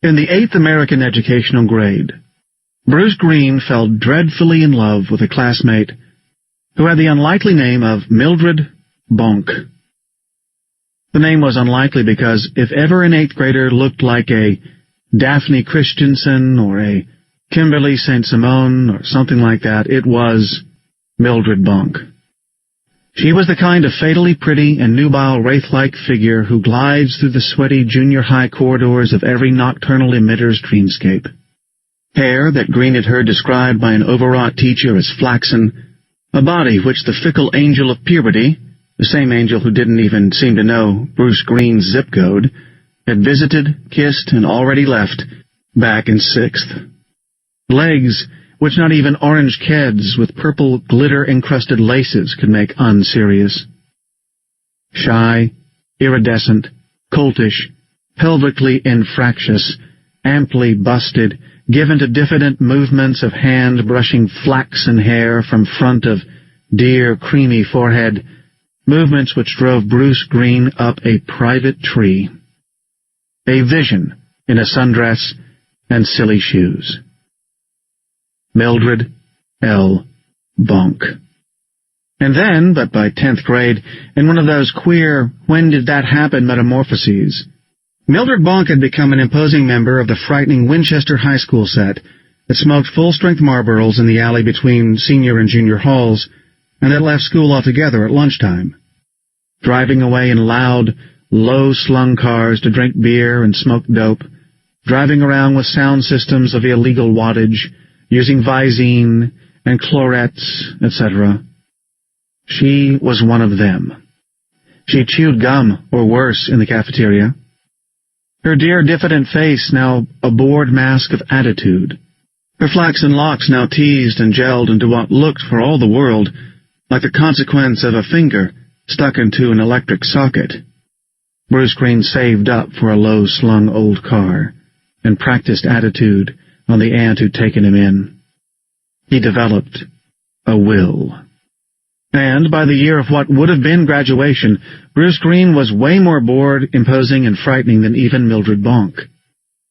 In the 8th American educational grade, Bruce Green fell dreadfully in love with a classmate who had the unlikely name of Mildred Bonk. The name was unlikely because if ever an 8th grader looked like a Daphne Christensen or a Kimberly St. Simone or something like that, it was Mildred Bonk. She was the kind of fatally pretty and nubile wraith-like figure who glides through the sweaty junior high corridors of every nocturnal emitter's dreamscape. Hair that Green had heard described by an overwrought teacher as flaxen, a body which the fickle angel of puberty, the same angel who didn't even seem to know Bruce Green's zip code, had visited, kissed, and already left back in 6th. Legs which not even orange keds with purple glitter-encrusted laces could make unserious. Shy, iridescent, coltish, pelvically infractious, amply busted, given to diffident movements of hand brushing flaxen hair from front of dear creamy forehead, movements which drove Bruce Green up a private tree. A vision in a sundress and silly shoes. Mildred L. Bonk. And then, but by 10th grade, in one of those queer when-did-that-happen metamorphoses, Mildred Bonk had become an imposing member of the frightening Winchester High School set that smoked full-strength Marlboros in the alley between senior and junior halls, and that left school altogether at lunchtime. Driving away in loud, low-slung cars to drink beer and smoke dope, driving around with sound systems of illegal wattage, using Visine and Clorettes, etc. She was one of them. She chewed gum, or worse, in the cafeteria. Her dear diffident face now a bored mask of attitude. Her flaxen locks now teased and gelled into what looked, for all the world, like the consequence of a finger stuck into an electric socket. Bruce Green saved up for a low-slung old car and practiced attitude on the aunt who'd taken him in. He developed a will. And by the year of what would have been graduation, Bruce Green was way more bored, imposing, and frightening than even Mildred Bonk.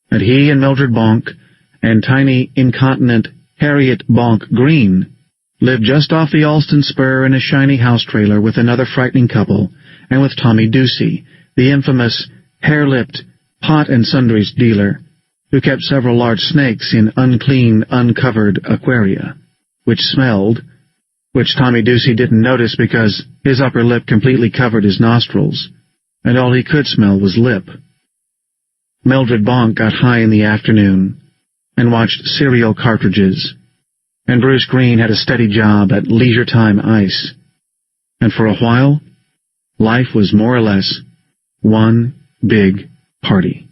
And he and Mildred Bonk and tiny, incontinent Harriet Bonk Green lived just off the Alston Spur in a shiny house trailer with another frightening couple, and with Tommy Ducey, the infamous, hair-lipped, pot and sundries dealer, who kept several large snakes in unclean, uncovered aquaria, which smelled, which Tommy Ducey didn't notice because his upper lip completely covered his nostrils, and all he could smell was lip. Mildred Bonk got high in the afternoon and watched cereal cartridges, and Bruce Green had a steady job at Leisure Time Ice, and for a while, life was more or less one big party.